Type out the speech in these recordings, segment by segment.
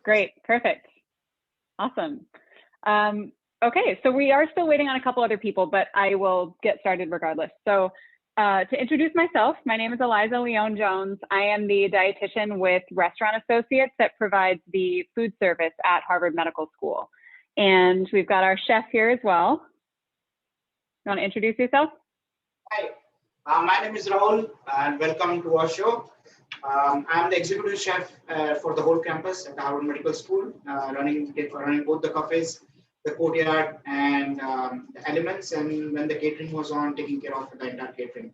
Great, perfect. Awesome. Okay, so we are still waiting on a couple other people, but I will get started regardless. So to introduce myself, my name is Eliza Leone-Jones. I am the dietitian with Restaurant Associates that provides the food service at Harvard Medical School. And we've got our chef here as well. You want to introduce yourself? Hi, my name is Rahul and welcome to our show. I'm the executive chef for the whole campus at Harvard Medical School, running both the cafes, the courtyard, and the elements, and when the catering was on, taking care of the entire catering.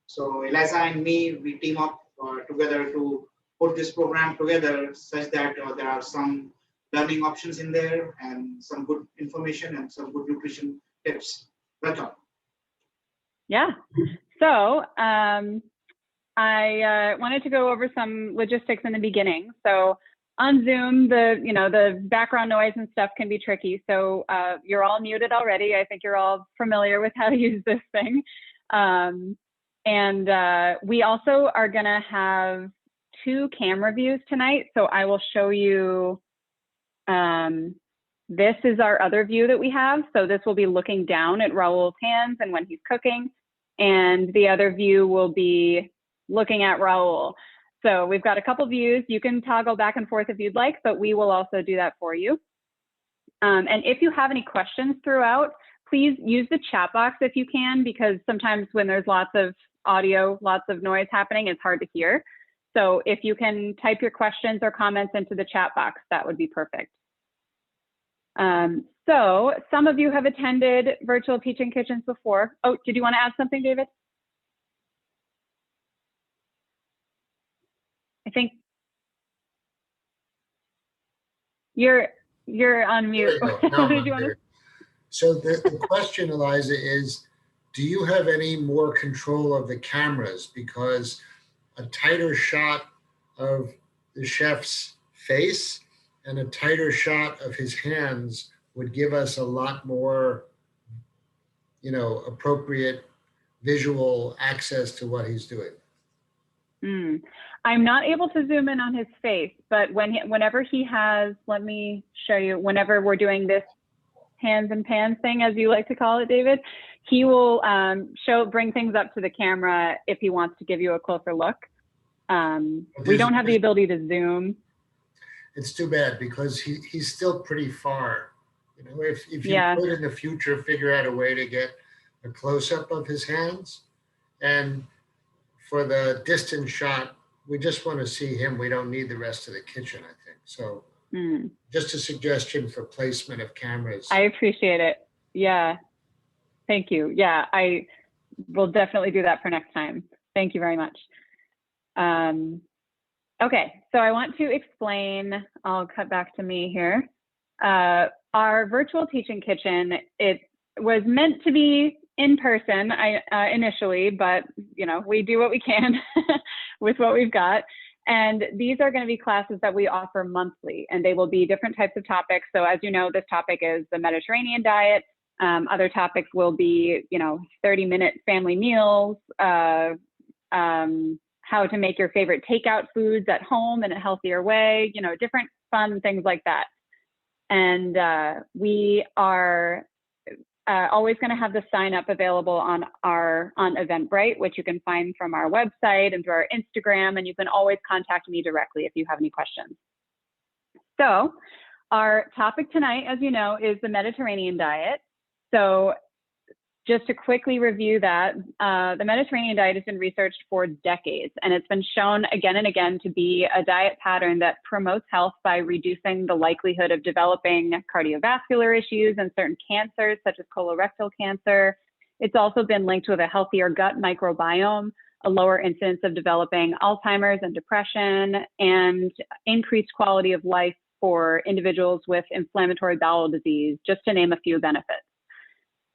So Eliza and me, we team up together to put this program together such that there are some learning options in there and some good information and some good nutrition tips. Welcome. Yeah. So I wanted to go over some logistics in the beginning. So on Zoom, the background noise and stuff can be tricky. So you're all muted already. I think you're all familiar with how to use this thing. And we also are going to have 2 camera views tonight. So I will show you, this is our other view that we have. So this will be looking down at Rahul's hands and when he's cooking. And the other view will be looking at Rahul. So we've got a couple views. You can toggle back and forth if you'd like, but we will also do that for you. And if you have any questions throughout, please use the chat box if you can, because sometimes when there's lots of audio, lots of noise happening, it's hard to hear. So if you can type your questions or comments into the chat box, that would be perfect. So some of you have attended virtual teaching kitchens before. Oh, did you want to add something, David? I think you're on mute. No, did you want to... So the question, Eliza, is, do you have any more control of the cameras? Because a tighter shot of the chef's face and a tighter shot of his hands would give us a lot more, appropriate visual access to what he's doing. I'm not able to zoom in on his face, but whenever he has, let me show you, whenever we're doing this hands and pans thing, as you like to call it, David, he will bring things up to the camera if he wants to give you a closer look. We don't have the ability to zoom. It's too bad because he's still pretty far. If you could in the future figure out a way to get a close-up of his hands, and for the distant shot, we just want to see him. We don't need the rest of the kitchen, I think. So just a suggestion for placement of cameras. I appreciate it. Yeah, thank you. Yeah, I will definitely do that for next time. Thank you very much. Okay, so I want to explain, I'll cut back to me here. Our virtual teaching kitchen, it was meant to be in person initially, but we do what we can with what we've got. And these are going to be classes that we offer monthly, and they will be different types of topics. So as you know, this topic is the Mediterranean diet. Other topics will be, 30-minute family meals, how to make your favorite takeout foods at home in a healthier way, different fun things like that. And we are always going to have the sign up available on Eventbrite, which you can find from our website and through our Instagram, and you can always contact me directly if you have any questions. So our topic tonight, as you know, is the Mediterranean diet. So just to quickly review that, the Mediterranean diet has been researched for decades, and it's been shown again and again to be a diet pattern that promotes health by reducing the likelihood of developing cardiovascular issues and certain cancers, such as colorectal cancer. It's also been linked with a healthier gut microbiome, a lower incidence of developing Alzheimer's and depression, and increased quality of life for individuals with inflammatory bowel disease, just to name a few benefits.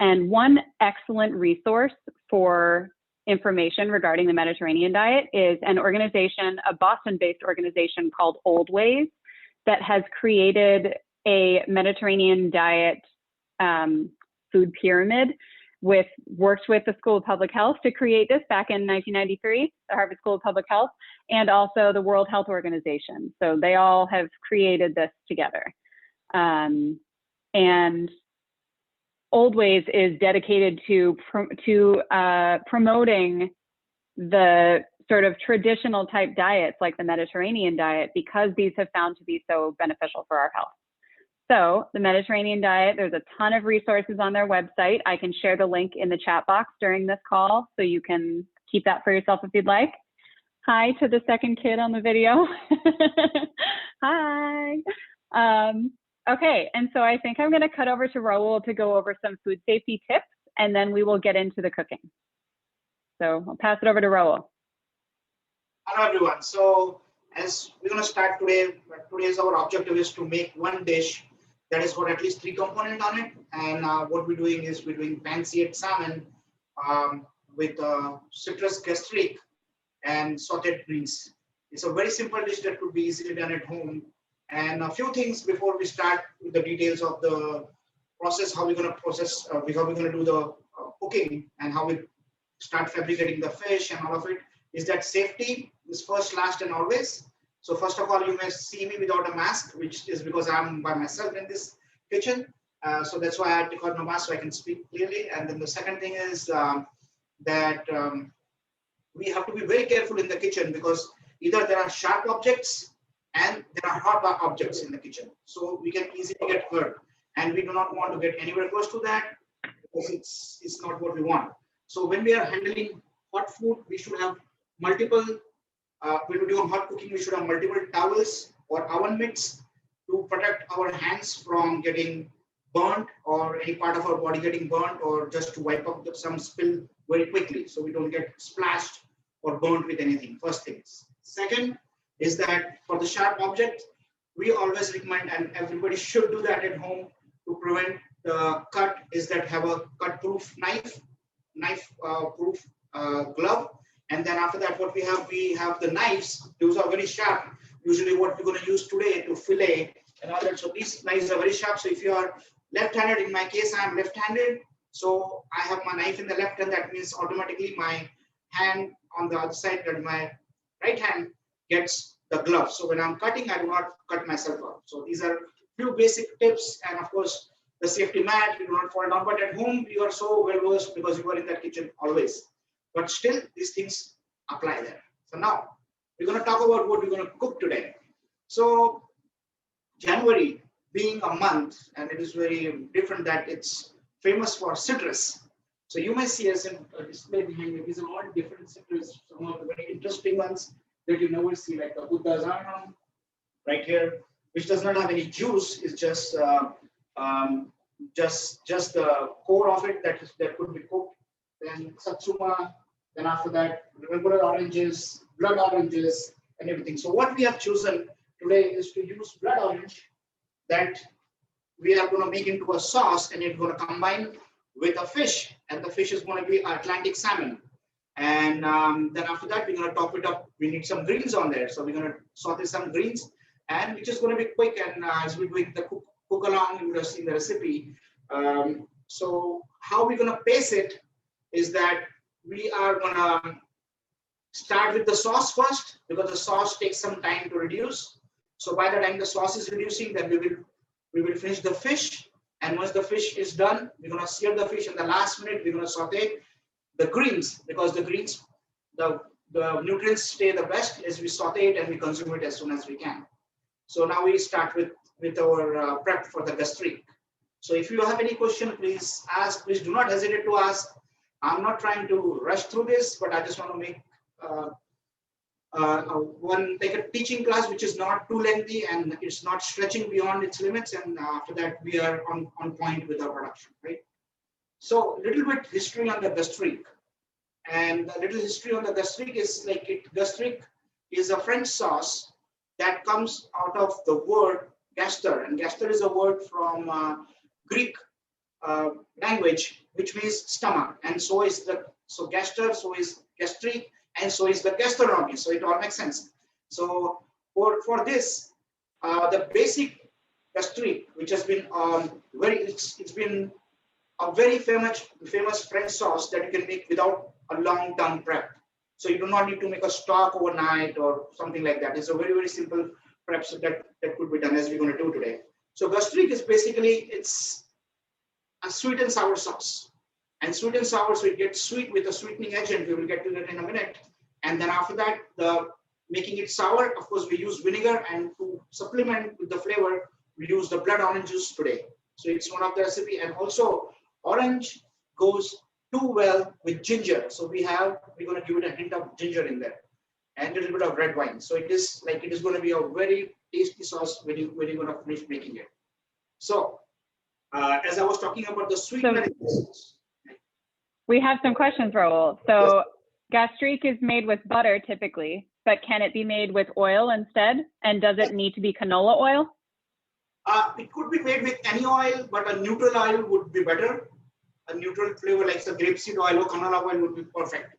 And one excellent resource for information regarding the Mediterranean diet is an organization, a Boston-based organization called Old Ways, that has created a Mediterranean diet food pyramid worked with the School of Public Health to create this back in 1993, the Harvard School of Public Health, and also the World Health Organization. So they all have created this together. And Old Ways is dedicated to promoting the sort of traditional type diets like the Mediterranean diet, because these have found to be so beneficial for our health. So the Mediterranean diet, there's a ton of resources on their website. I can share the link in the chat box during this call, so you can keep that for yourself if you'd like. Hi to the second kid on the video. Hi. Okay, and so I think I'm going to cut over to Rahul to go over some food safety tips, and then we will get into the cooking. So I'll pass it over to Rahul. Hello everyone. So as we're going to start today, today's our objective is to make one dish that has got at least 3 components on it. And what we're doing is we're doing pan-seared salmon with citrus gastrique and sauteed greens. It's a very simple dish that could be easily done at home. And a few things before we start with the details of the process, how we're going to process, how we're going to do the cooking, and how we start fabricating the fish and all of it, is that safety is first, last, and always. So first of all, you may see me without a mask, which is because I'm by myself in this kitchen. So that's why I had to cut my mask so I can speak clearly. And then the second thing is that we have to be very careful in the kitchen, because either there are sharp objects and there are hot objects in the kitchen. So we can easily get hurt. And we do not want to get anywhere close to that, because it's not what we want. So when we are handling hot food, we should have multiple, when we're doing hot cooking, we should have multiple towels or oven mitts to protect our hands from getting burnt, or any part of our body getting burnt, or just to wipe up some spill very quickly, so we don't get splashed or burnt with anything. First thing. Second is that for the sharp object, we always recommend, and everybody should do that at home to prevent the cut, is that have a cut-proof knife proof glove. And then after that, what we have the knives. Those are very sharp. Usually what we're going to use today to fillet and all that. So these knives are very sharp. So if you are left-handed, in my case, I'm left-handed. So I have my knife in the left, and that means automatically my hand on the other side, that my right hand gets the glove. So when I'm cutting, I do not cut myself up. So these are few basic tips. And of course, the safety mat, you do not fall down. But at home, you are so well versed because you are in that kitchen always. But still, these things apply there. So now, we're going to talk about what we're going to cook today. So January being a month, and it is very different that it's famous for citrus. So you may see us in a display behind me. These are all different citrus, some of the very interesting ones that you never see, like the Buddha's Arnam right here, which does not have any juice. It's just the core of it that could be cooked. Then Satsuma, then after that, regular oranges, blood oranges, and everything. So what we have chosen today is to use blood orange that we are going to make into a sauce, and it's going to combine with a fish, and the fish is going to be Atlantic salmon. And then after that, we're going to top it up. We need some greens on there. So we're going to saute some greens, and which is going to be quick. And as we're doing the cook along, you would have seen the recipe. So how we're going to pace it is that we are going to start with the sauce first, because the sauce takes some time to reduce. So by the time the sauce is reducing, then we will finish the fish. And once the fish is done, we're going to sear the fish. In the last minute, we're going to saute the greens, because the greens, the nutrients stay the best as we saute it and we consume it as soon as we can. So now we start with our prep for the gastrique. So if you have any question, please ask. Please do not hesitate to ask. I'm not trying to rush through this, but I just want to make take a teaching class which is not too lengthy and it's not stretching beyond its limits. And after that, we are on point with our production, right? So a little bit history on the gastrique. And a little history on the gastrique is gastrique is a French sauce that comes out of the word gaster. And gaster is a word from Greek language, which means stomach. And so is gaster, so is gastrique, and so is the gastronomy. So it all makes sense. So for this, the basic gastrique, which has been it's been a very famous French sauce that you can make without a long-term prep. So you do not need to make a stock overnight or something like that. It's a very, very simple prep that could be done as we're going to do today. So gastrique is basically, it's a sweet and sour sauce. And sweet and sour, so it gets sweet with a sweetening agent. We will get to that in a minute. And then after that, making it sour, of course, we use vinegar, and to supplement with the flavor, we use the blood orange juice today. So it's one of the recipe, and also orange goes too well with ginger. So we're going to give it a hint of ginger in there, and a little bit of red wine. So it is going to be a very tasty sauce when you're going to finish making it. So as I was talking about the sweetener. We have some questions, Rahul. So gastrique is made with butter typically, but can it be made with oil instead? And does it need to be canola oil? It could be made with any oil, but a neutral oil would be better. A neutral flavor like the grapeseed oil or canola oil would be perfect.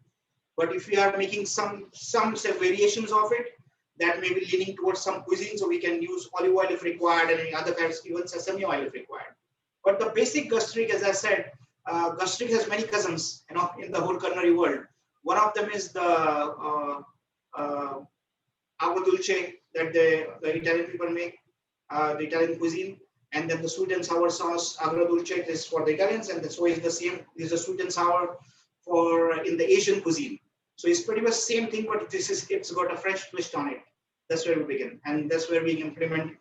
But if we are making some say, variations of it, that may be leaning towards some cuisine, so we can use olive oil if required, and any other kinds, even sesame oil if required. But the basic gastrique, as I said, gastrique has many cousins, in the whole culinary world. One of them is the agua dulce that the Italian people make, the Italian cuisine, and then the sweet and sour sauce, agua dulce, is for the Italians, and so is the same. Is a sweet and sour for in the Asian cuisine. So it's pretty much same thing, but it's got a French twist on it. That's where we begin, and that's where we implement.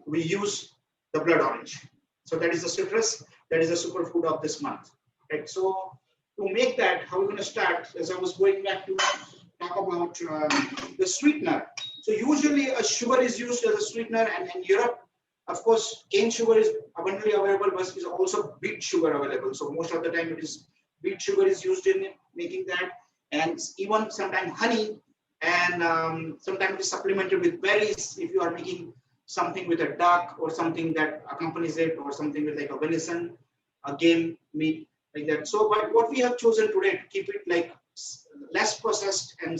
We use the blood orange. So that is the citrus. That is the superfood of this month. Right. So to make that, how we're going to start? As I was going back to talk about the sweetener. So usually a sugar is used as a sweetener, and in Europe, of course, cane sugar is abundantly available, but is also beet sugar available. So most of the time, it is beet sugar is used in making that, and even sometimes honey, and sometimes it's supplemented with berries if you are making something with a duck or something that accompanies it, or something with like a venison, a game meat like that. So, but what we have chosen today to keep it like less processed and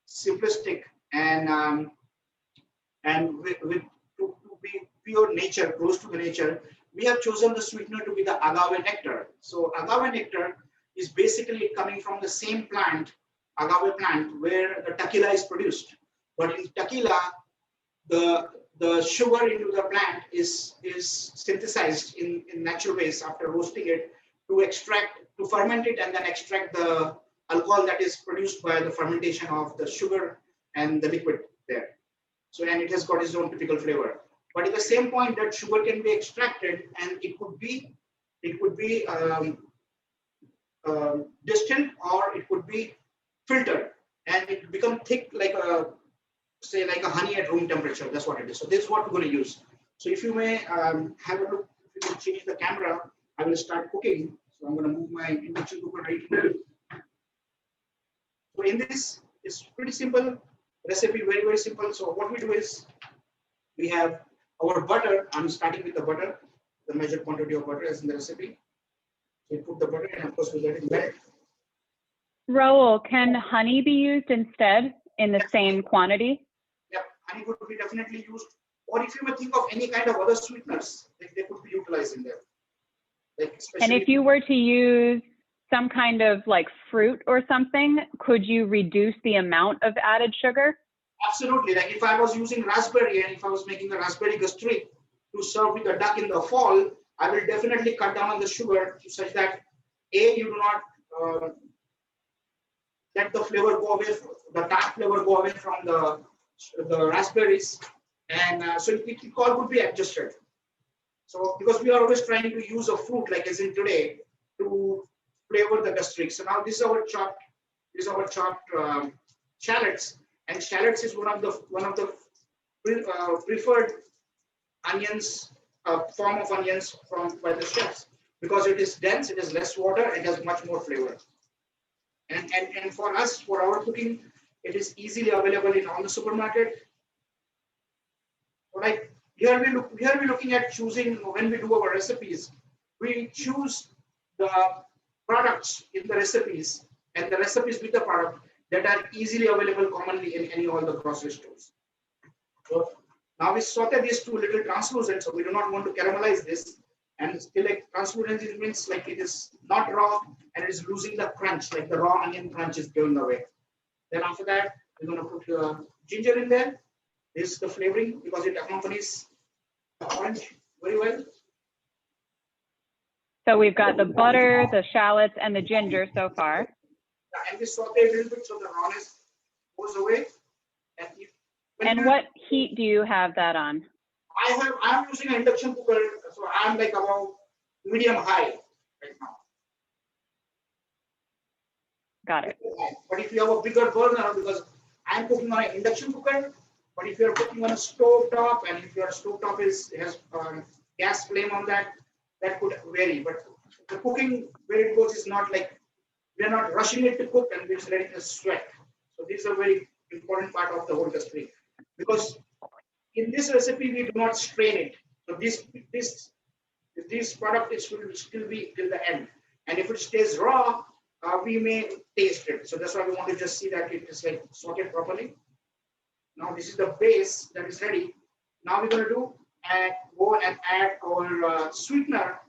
simplistic, and to be pure nature, close to the nature, we have chosen the sweetener to be the agave nectar. So agave nectar is basically coming from the same plant, agave plant, where the tequila is produced. But in tequila, the sugar into the plant is synthesized in natural ways after roasting it to ferment it, and then extract the alcohol that is produced by the fermentation of the sugar and the liquid there. So, and it has got its own typical flavor. But at the same point, that sugar can be extracted, and it could be distilled, or it could be filtered, and it become thick like a honey at room temperature. That's what it is. So this is what we're going to use. So if you may have a look, if you can change the camera, I will start cooking. So I'm going to move my induction cooker right here. So in this, it's pretty simple recipe, very, very simple. So what we do is we have our butter. I'm starting with the butter, the measured quantity of butter as in the recipe. So we put the butter, and of course we let it melt. Rahul, can honey be used instead in the same quantity? Yeah, honey could be definitely used. Or if you may think of any kind of other sweeteners, they could be utilized in there. Like and if you were to use some kind of like fruit or something, could you reduce the amount of added sugar? Absolutely. Like if I was using raspberry, and if I was making a raspberry gastrique to serve with a duck in the fall, I will definitely cut down on the sugar such that you do not let the flavor go away, the tart flavor go away from the raspberries, and so it all could be adjusted. So because we are always trying to use a fruit, like as in today, to flavor the gastrique. So now this is our chopped shallots, and shallots is one of the preferred onions, form of onions by the chefs, because it is dense, it has less water, it has much more flavor. And for us, for our cooking, it is easily available in all the supermarket. Like here we're looking at choosing, when we do our recipes, we choose the products in the recipes and the recipes with the product that are easily available commonly in all the grocery stores. So now we saute these two little translucent, so we do not want to caramelize this. And still like translucency means like it is not raw and it is losing the crunch, like the raw onion crunch is going away. Then after that, we're going to put ginger in there. This is the flavoring because it accompanies the orange very well. So we've got the butter, the shallots, and the ginger so far. And we saute a little bit so the rawness goes away. And what heat do you have that on? I'm using an induction cooker, so I'm like about medium high right now. Got it. But if you have a bigger burner, because I'm cooking on an induction cooker, but if you're cooking on a stove top, and if your stove top has gas flame on that, that could vary. But the cooking where it goes is not like we're not rushing it to cook and we're just letting it sweat. So this is a very important part of the whole recipe, because in this recipe we do not strain it. So this product will still be till the end, and if it stays raw, we may taste it. So that's why we want to just see that it is like sorted properly. Now this is the base that is ready. Now we're going to go and add our sweetener.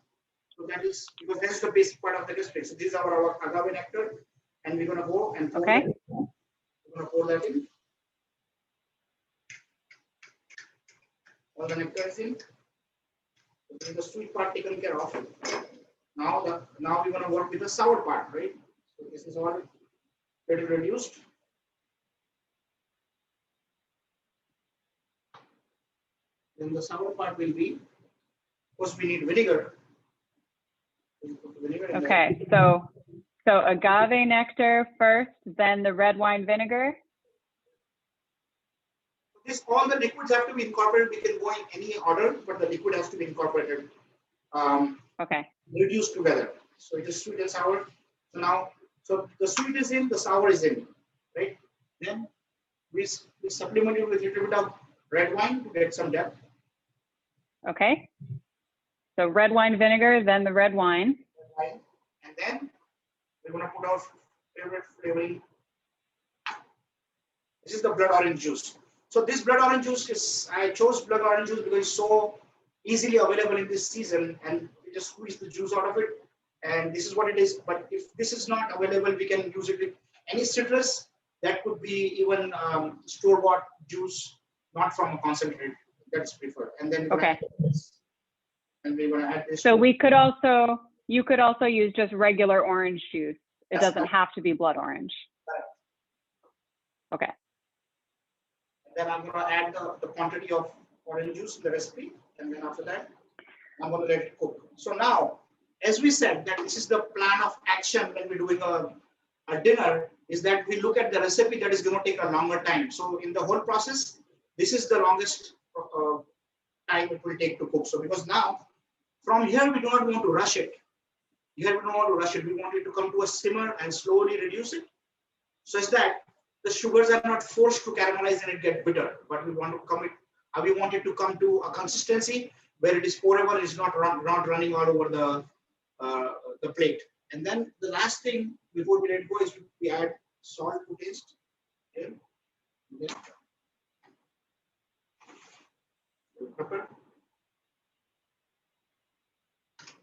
So that is because this is the basic part of the recipe. So this is our agave nectar, and we're going to go and pour we're going to pour that in. All the nectar is in. So the sweet part taken care of. Now we're going to work with the sour part, right? So this is all pretty reduced. Then the sour part will be, of course, we need vinegar. Okay, so agave nectar first, then the red wine vinegar. All the liquids have to be incorporated. We can go in any order, but the liquid has to be incorporated. Okay. Reduced together. So it is sweet and sour. So now, so the sweet is in, the sour is in, right? Then we supplement it with a little bit of red wine to get some depth. Okay. So red wine vinegar, then the red wine. And then we're going to put our favorite flavoring. This is the blood orange juice. So this blood orange juice I chose blood orange juice because it's so easily available in this season, and we just squeeze the juice out of it. And this is what it is. But if this is not available, we can use it with any citrus. That could be even store-bought juice, not from a concentrate. That's preferred. And then we're going to add this. So you could also use just regular orange juice. It doesn't have to be blood orange. Okay. Then I'm going to add the quantity of orange juice in the recipe, and then after that, I'm going to let it cook. So now, as we said, that this is the plan of action when we're doing a dinner, is that we look at the recipe that is going to take a longer time. So in the whole process, this is the longest time it will take to cook. So because now, from here, we do not want to rush it. Here we don't want to rush it. We want it to come to a simmer and slowly reduce it, such that the sugars are not forced to caramelize and it get bitter. But we want it to come to a consistency where it is pourable, it's not running all over the plate. And then the last thing before we let it go is we add salt to taste. Okay. Pepper.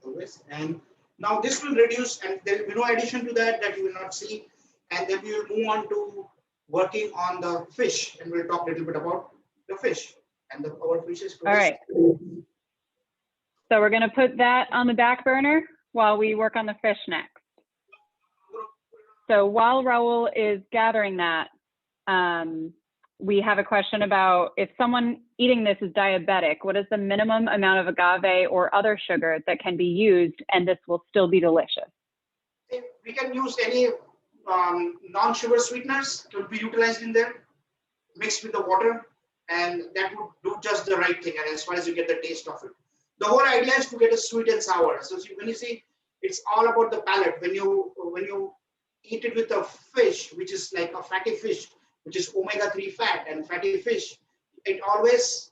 Always. And now this will reduce, and there will be no addition to that you will not see. And then we will move on to working on the fish, and we'll talk a little bit about the fish and our fishes. All right. So we're going to put that on the back burner while we work on the fish next. So while Rahul is gathering that, we have a question about if someone eating this is diabetic, what is the minimum amount of agave or other sugar that can be used and this will still be delicious? We can use any non-sugar sweeteners to be utilized in there, mixed with the water, and that would do just the right thing, and as far as you get the taste of it. The whole idea is to get a sweet and sour. So when you see, it's all about the palate. When you eat it with a fish, which is like a fatty fish, which is omega-3 fat and fatty fish, it always,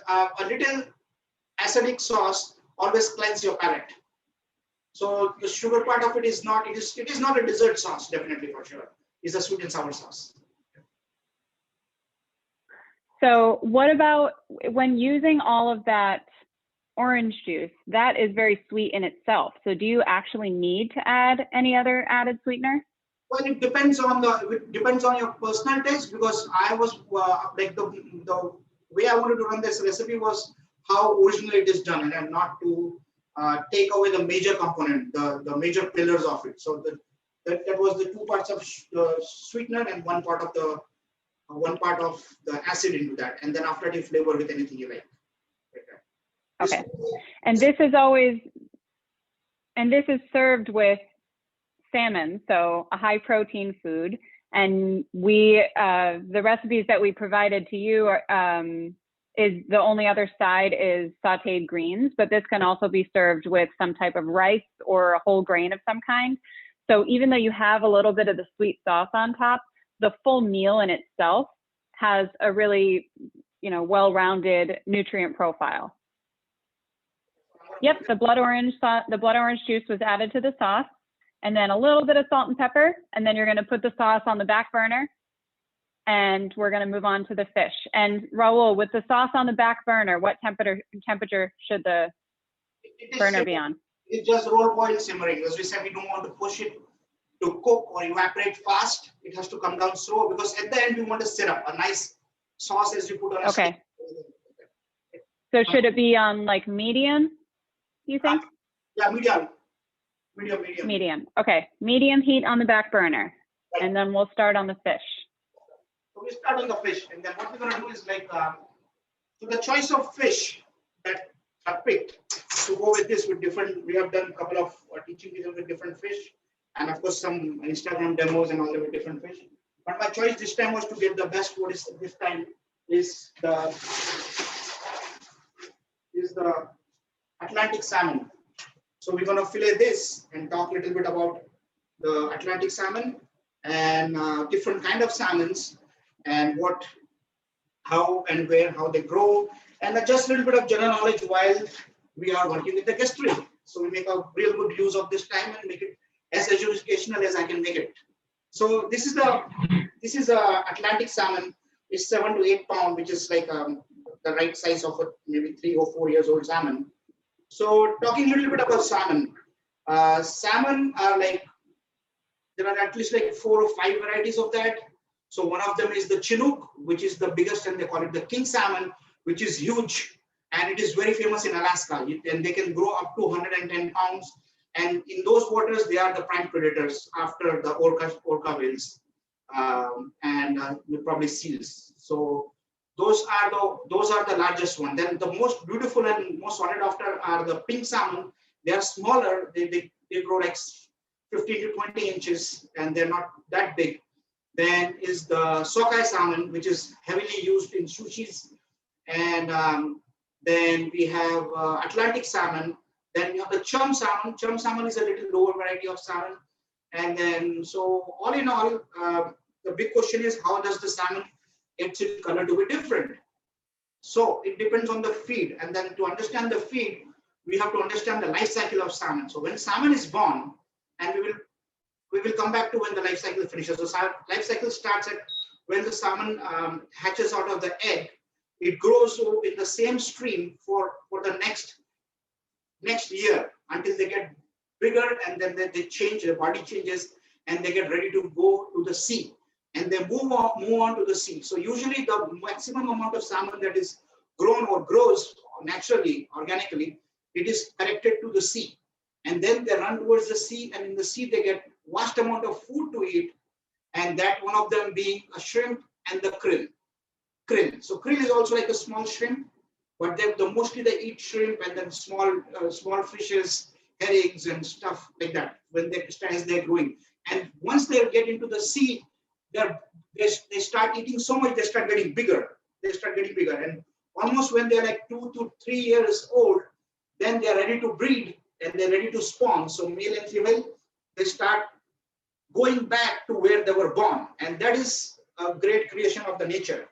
a little acidic sauce always cleanses your palate. So the sugar part of it is not, it is not a dessert sauce, definitely for sure. It's a sweet and sour sauce. So what about when using all of that orange juice, that is very sweet in itself. So do you actually need to add any other added sweetener? Well, it depends on your personal taste, because I was like the way I wanted to run this recipe was how originally it is done, and not to take away the major component, the major pillars of it. So that was the 2 parts of the sweetener and one part of the acid into that, and then after that you flavor with anything you like. Okay, and this is served with salmon, so a high protein food. And the recipes that we provided to you is the only other side is sauteed greens, but this can also be served with some type of rice or a whole grain of some kind. So even though you have a little bit of the sweet sauce on top, the full meal in itself has a really, well-rounded nutrient profile. Yep, the blood orange juice was added to the sauce, and then a little bit of salt and pepper, and then you're going to put the sauce on the back burner, and we're going to move on to the fish. And Rahul, with the sauce on the back burner, what temperature should the burner be on? It's just roll boil simmering. As we said, we don't want to push it to cook or evaporate fast. It has to come down slow, because at the end we want a syrup, a nice sauce as you put on a steak. So should it be on like medium, you think? Yeah, medium. Medium. Okay, medium heat on the back burner, right. And then we'll start on the fish. So we start on the fish, and then what we're going to do is so the choice of fish that are picked to go with this with different. We have done a couple of teaching videos with different fish, and of course some Instagram demos and all that with different fish. But my choice this time was to get the best. What is this time is the Atlantic salmon. So we're going to fillet this and talk a little bit about the Atlantic salmon and different kind of salmons and how and where, how they grow, and just a little bit of general knowledge while we are working with the gastrique. So we make a real good use of this time and make it as educational as I can make it. So this is a Atlantic salmon. It's 7 to 8 pound, which is like the right size of a maybe 3 or 4 years old salmon. So talking a little bit about salmon. Salmon are there are at least 4 or 5 varieties of that. So one of them is the Chinook, which is the biggest, and they call it the king salmon, which is huge, and it is very famous in Alaska. And they can grow up to 110 pounds. And in those waters, they are the prime predators after the orca whales and probably seals. So those are the largest one. Then the most beautiful and most sought after are the pink salmon. They are smaller. They grow like 15 to 20 inches, and they're not that big. Then is the sockeye salmon, which is heavily used in sushis. And then we have Atlantic salmon. Then we have the chum salmon. Chum salmon is a little lower variety of salmon. And then, so all in all, the big question is, how does the salmon get its color to be different? So it depends on the feed. And then to understand the feed, we have to understand the life cycle of salmon. So when salmon is born, and we will come back to when the life cycle finishes. So life cycle starts at when the salmon hatches out of the egg. It grows in the same stream for the next year until they get bigger, and then they change, their body changes, and they get ready to go to the sea, and they move on to the sea. So usually the maximum amount of salmon that is grown or grows naturally, organically, it is collected to the sea, and then they run towards the sea, and in the sea they get vast amount of food to eat, and that one of them being a shrimp and the krill. So krill is also like a small shrimp, but mostly they eat shrimp and then small fishes, herrings and stuff like that as they're growing. And once they get into the sea, they start eating so much, they start getting bigger. And almost when they're like 2 to 3 years old, then they're ready to breed and they're ready to spawn. So male and female, they start going back to where they were born. And that is a great creation of the nature.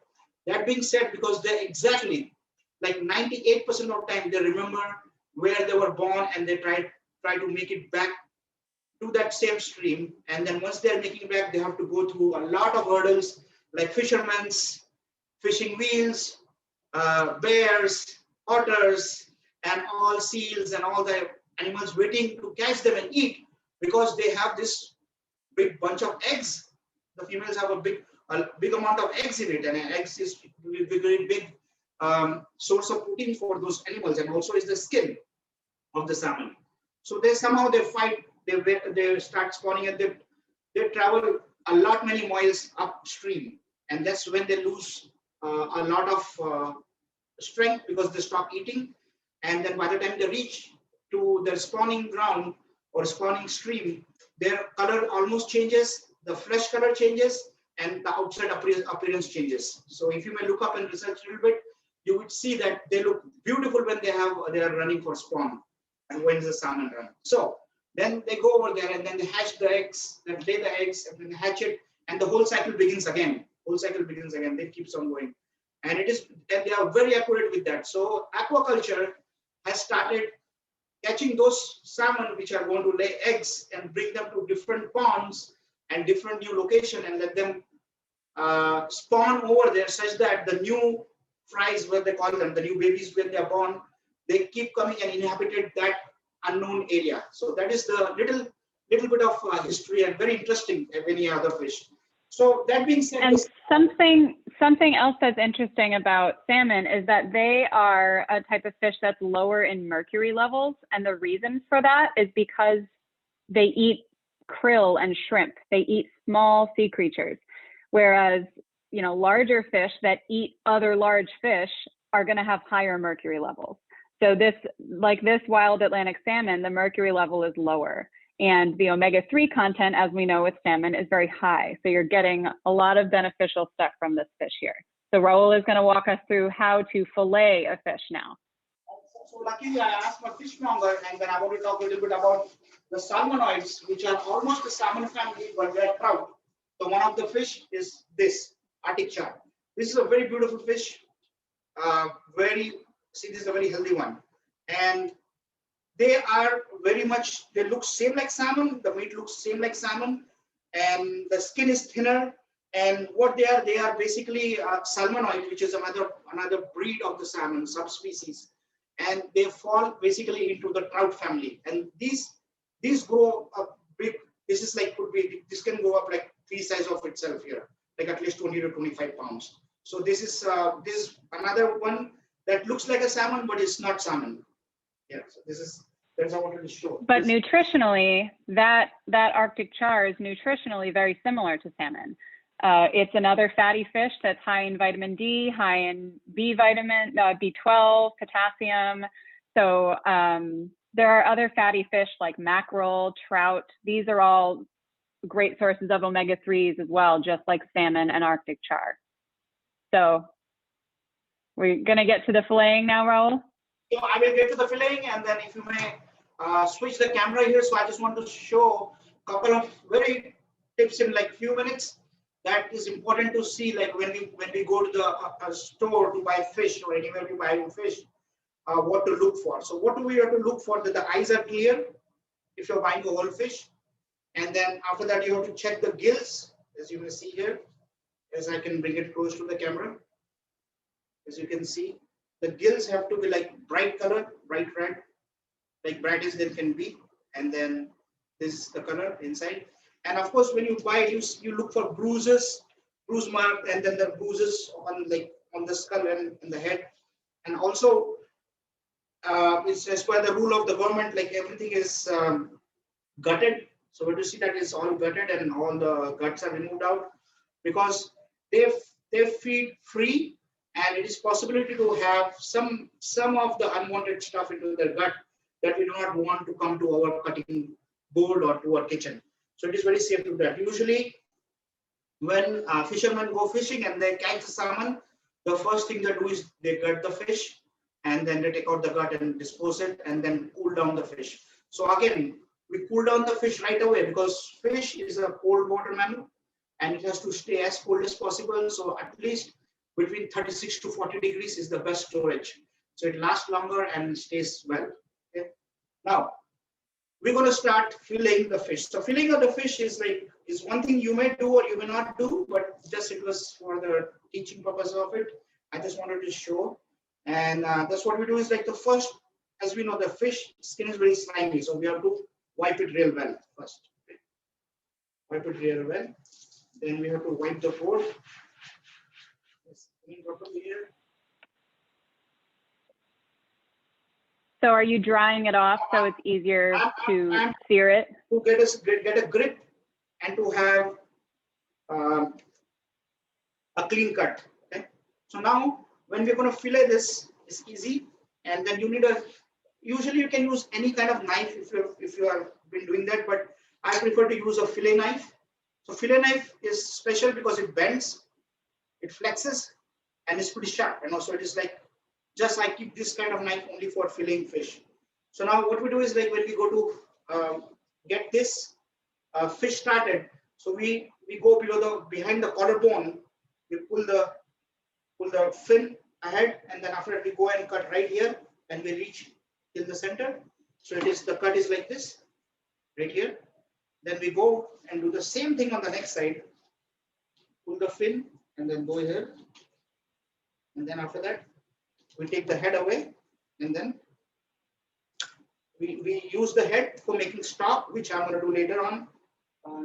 That being said, because they exactly, like 98% of the time, they remember where they were born, and they try to make it back to that same stream. And then once they're making it back, they have to go through a lot of hurdles, like fishermen's fishing wheels, bears, otters, and all seals and all the animals waiting to catch them and eat, because they have this big bunch of eggs. The females have a big amount of eggs in it, and eggs is a very big source of protein for those animals, and also is the skin of the salmon. So they somehow they fight, they start spawning, and they travel a lot many miles upstream, and that's when they lose a lot of strength because they stop eating, and then by the time they reach to their spawning ground or spawning stream, their color almost changes, the flesh color changes, and the outside appearance changes. So if you may look up and research a little bit, you would see that they look beautiful when they are running for spawn and when the salmon run. So then they go over there and then they hatch the eggs, then lay the eggs, and then they hatch it, and the whole cycle begins again. They keeps on going, and they are very accurate with that. So aquaculture has started catching those salmon which are going to lay eggs and bring them to different ponds and different new location, and let them spawn over there, such that the new fries, where they call them, the new babies when they are born, they keep coming and inhabited that unknown area. So that is the little bit of history, and very interesting of any other fish. So that being said, and something else that's interesting about salmon is that they are a type of fish that's lower in mercury levels, and the reason for that is because they eat krill and shrimp. They eat small sea creatures, whereas larger fish that eat other large fish are going to have higher mercury levels. So this wild Atlantic salmon, the mercury level is lower, and the omega-3 content, as we know with salmon, is very high. So you're getting a lot of beneficial stuff from this fish here. So Rahul is going to walk us through how to fillet a fish now. So luckily I asked my fishmonger, and then I want to talk a little bit about the salmonoids, which are almost the salmon family, but they're trout. So one of the fish is this Arctic char. This is a very beautiful fish. This is a very healthy one, and they are they look same like salmon. The meat looks same like salmon, and the skin is thinner. And what they are basically salmonoid, which is another breed of the salmon subspecies, and they fall basically into the trout family. And these grow up big. This can go up like 3 size of itself here, like at least 20 to 25 pounds. So this is another one that looks like a salmon, but it's not salmon. Yeah, so that's what I wanted to show. But nutritionally, that Arctic char is nutritionally very similar to salmon. It's another fatty fish that's high in vitamin D, high in B vitamin, B12, potassium. So there are other fatty fish like mackerel, trout. These are all great sources of omega-3s as well, just like salmon and Arctic char. So we're going to get to the filleting now, Rahul? So I will get to the filleting, and then if you may switch the camera here. So I just want to show a couple of very tips in like few minutes that is important to see, like when we go to the store to buy fish or anywhere to buy fish, what to look for. So what do we have to look for? That the eyes are clear if you're buying a whole fish, and then after that you have to check the gills, as you may see here, as I can bring it close to the camera. As you can see, the gills have to be like bright color, bright red, like bright as they can be, and then this is the color inside. And of course, when you buy, you look for bruise mark, and then the bruises on the skull and the head. And also, it's as per the rule of the government, like everything is gutted. So we have to see that it's all gutted and all the guts are removed out, because they feed free, and it is possibility to have some of the unwanted stuff into their gut that we do not want to come to our cutting board or to our kitchen. So it is very safe to do that. Usually, when fishermen go fishing and they catch the salmon, the first thing they do is they gut the fish, and then they take out the gut and dispose it, and then cool down the fish. So again, we cool down the fish right away, because fish is a cold water mammal, and it has to stay as cold as possible. So at least between 36 to 40 degrees is the best storage. So it lasts longer and stays well. Okay. Now, we're going to start filleting the fish. So filleting of the fish is one thing you may do or you may not do, but just it was for the teaching purpose of it. I just wanted to show. And that's what we do is like the first, as we know, the fish skin is very slimy, so we have to wipe it real well first. Okay. Wipe it real well. Then we have to wipe the board. Clean properly here. So are you drying it off so it's easier to sear it? To get a grip and to have a clean cut. Okay. So now when we're going to fillet this, it's easy. And then you need usually you can use any kind of knife if you have been doing that, but I prefer to use a fillet knife. So fillet knife is special because it bends, it flexes, and it's pretty sharp. And also it is like, just I keep this kind of knife only for filleting fish. So now what we do is, like, when we go to get this fish started, so we go behind the collarbone, we pull the fin ahead, and then after that we go and cut right here, and we reach till the center. So the cut is like this, right here. Then we go and do the same thing on the next side, pull the fin, and then go here. And then after that, we take the head away, and then we use the head for making stock, which I'm going to do later on.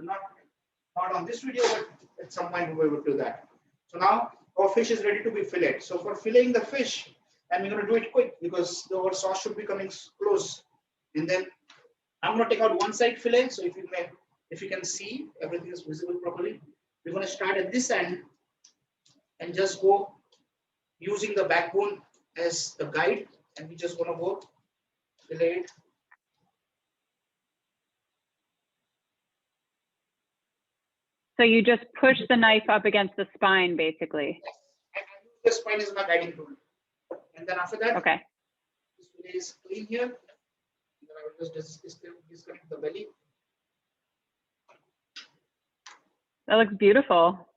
Not on this video, but at some point we will do that. So now our fish is ready to be filleted. So for filleting the fish, and we're going to do it quick because our sauce should be coming close. And then I'm going to take out one side fillet. So if you can see, everything is visible properly. We're going to start at this end and just go using the backbone as the guide, and we just want to go fillet it. So you just push the knife up against the spine, basically. And the spine is my guiding tool. And then after that, okay, this fillet is clean here. And then I will just disconnect the belly. That looks beautiful.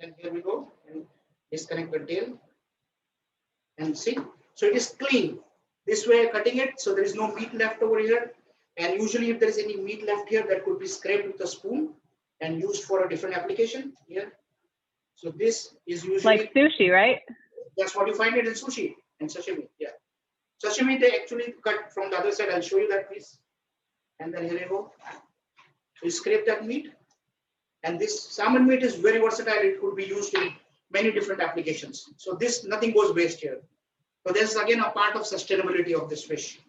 And then here we go, and disconnect the tail. And see, so it is clean. This way cutting it, so there is no meat left over here. And usually if there is any meat left here, that could be scraped with a spoon and used for a different application here. So this is usually like sushi, right? That's what you find it in sushi and sashimi. Yeah, sashimi they actually cut from the other side. I'll show you that piece. And then here you go. So you scrape that meat, and this salmon meat is very versatile. It could be used in many different applications. So this nothing goes waste here. So this is again a part of sustainability of this fish.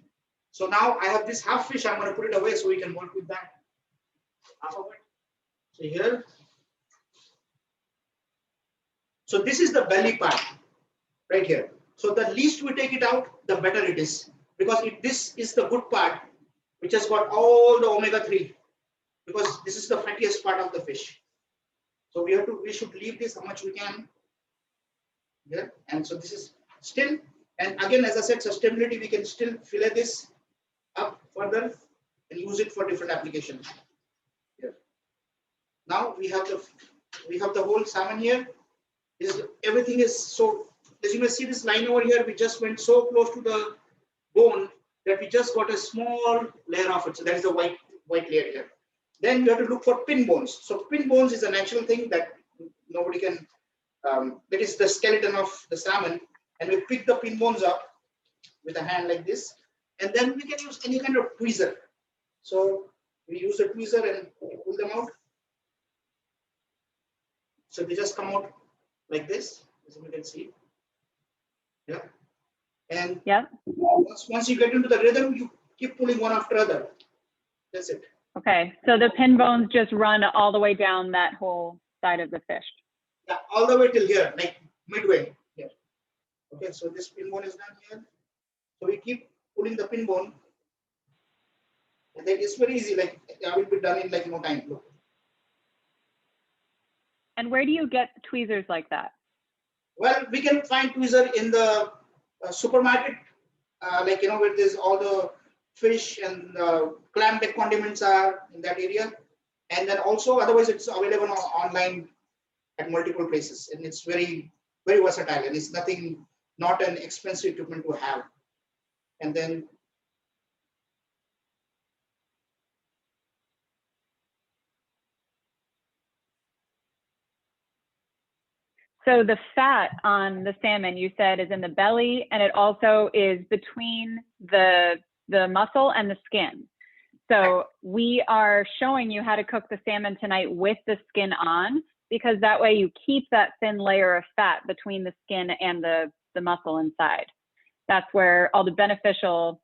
So now I have this half fish. I'm going to put it away so we can work with that. Half of it. So here. So this is the belly part right here. So the least we take it out, the better it is, because this is the good part, which has got all the omega-3, because this is the fattiest part of the fish. So we should leave this how much we can here. And so this is still, and again, as I said, sustainability, we can still fillet this up further and use it for different applications. Here. Now we have the whole salmon here. Everything is so, as you may see this line over here, we just went so close to the bone that we just got a small layer of it. So that is the white layer here. Then you have to look for pin bones. So pin bones is a natural thing that nobody can, that is the skeleton of the salmon. And we pick the pin bones up with a hand like this. And then we can use any kind of tweezer. So we use a tweezer and pull them out. So they just come out like this, as you can see. Yeah. And once you get into the rhythm, you keep pulling one after other. That's it. Okay. So the pin bones just run all the way down that whole side of the fish. Yeah, all the way till here, like midway here. Okay, so this pin bone is done here. So we keep pulling the pin bone. And then it's very easy, like I will be done in like no time. Look. And where do you get tweezers like that? Well, we can find tweezer in the supermarket, like, where there's all the fish and clam-baked condiments are in that area. And then also, otherwise it's available online at multiple places. And it's very, very versatile, and it's not an expensive equipment to have. And then So the fat on the salmon, you said, is in the belly, and it also is between the muscle and the skin. So we are showing you how to cook the salmon tonight with the skin on, because that way you keep that thin layer of fat between the skin and the muscle inside. That's where all the beneficial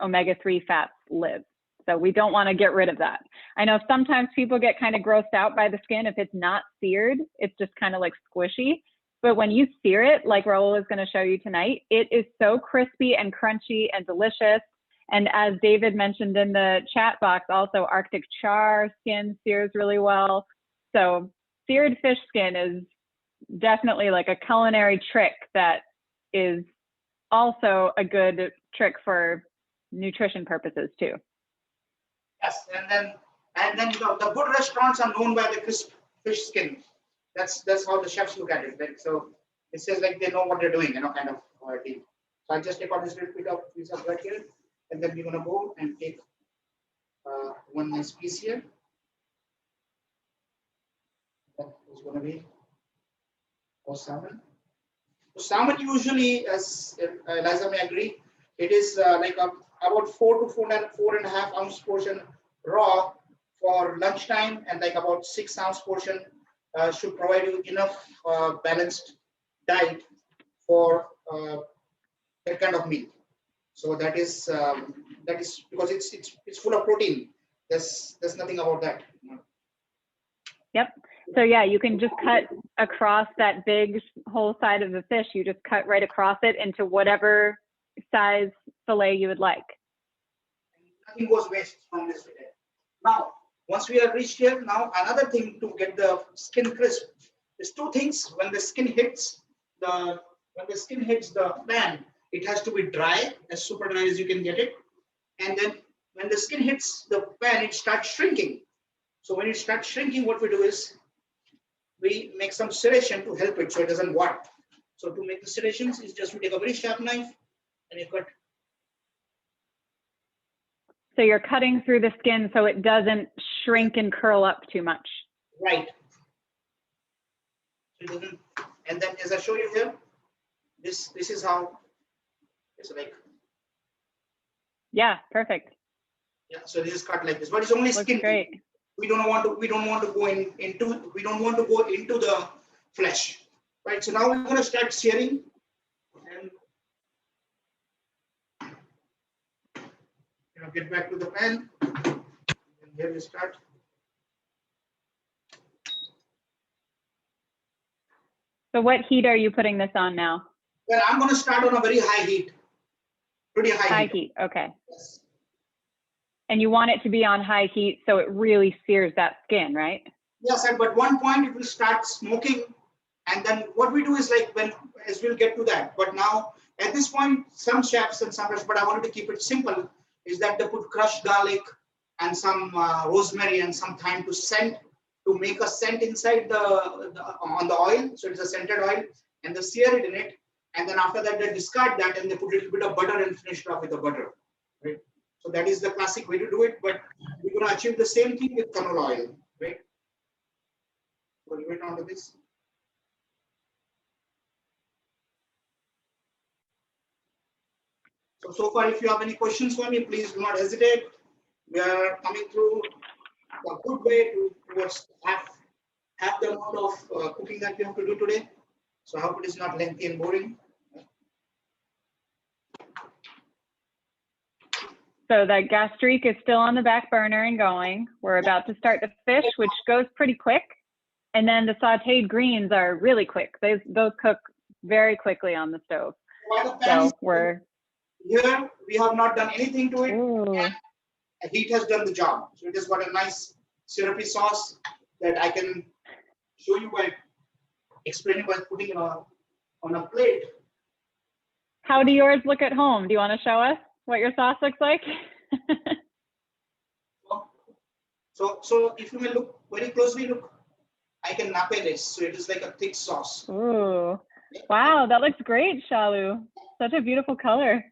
omega-3 fats live. So we don't want to get rid of that. I know sometimes people get kind of grossed out by the skin if it's not seared. It's just kind of like squishy. But when you sear it, like Rahul is going to show you tonight, it is so crispy and crunchy and delicious. And as David mentioned in the chat box, also Arctic char skin sears really well. So seared fish skin is definitely like a culinary trick that is also a good trick for nutrition purposes too. Yes, and then the good restaurants are known by the crisp fish skin. That's how the chefs look at it. Right? So it says like they know what they're doing, kind of deal. So I'll just take out this little bit of piece of bread here, and then we're gonna go and take one nice piece here. That is gonna be our salmon. So salmon usually, as Eliza may agree, it is like about 4 to 4.5 ounce portion raw for lunchtime, and like about 6 ounce portion should provide you enough balanced diet for that kind of meal. So that is because it's full of protein. There's nothing about that. Yep. So yeah, you can just cut across that big whole side of the fish. You just cut right across it into whatever size fillet you would like. Nothing goes waste from this fillet. Now, once we have reached here, now another thing to get the skin crisp is two things. When the skin hits the pan, it has to be dry, as super dry as you can get it. And then when the skin hits the pan, it starts shrinking. So when it starts shrinking, what we do is we make some serration to help it so it doesn't warp. So to make the serrations is just we take a very sharp knife and you cut. So you're cutting through the skin so it doesn't shrink and curl up too much. Right. So it doesn't, and then as I show you here, this is how it's like. Yeah, perfect. Yeah, so this is cut like this, but it's only skin. Great. We don't want to go into the flesh, right? So now we're going to start searing, and get back to the pan. And here we start. So what heat are you putting this on now? Well, I'm going to start on a very high heat, pretty high heat. Okay. Yes. And you want it to be on high heat so it really sears that skin, right? Yes, but one point it will start smoking, and then what we do is as we'll get to that. But now at this point, some chefs and some chefs, but I wanted to keep it simple, is that they put crushed garlic and some rosemary and some thyme to make a scent inside on the oil. So it's a scented oil, and they sear it in it, and then after that they discard that and they put a little bit of butter and finish it off with the butter. Right. So that is the classic way to do it, but we're going to achieve the same thing with canola oil, right? So we wait on to this. So far, if you have any questions for me, please do not hesitate. We are coming through a good way towards half the amount of cooking that we have to do today. So I hope it is not lengthy and boring. So that gastrique is still on the back burner and going. We're about to start the fish, which goes pretty quick. And then the sauteed greens are really quick. Those cook very quickly on the stove. So here we have not done anything to it. Ooh. Heat has done the job. So it has got a nice syrupy sauce that I can show you by explaining by putting it on a plate. How do yours look at home? Do you want to show us what your sauce looks like? So if you may look very closely, I can nappe this. So it is like a thick sauce. Ooh, wow, that looks great, Shalu. Such a beautiful color.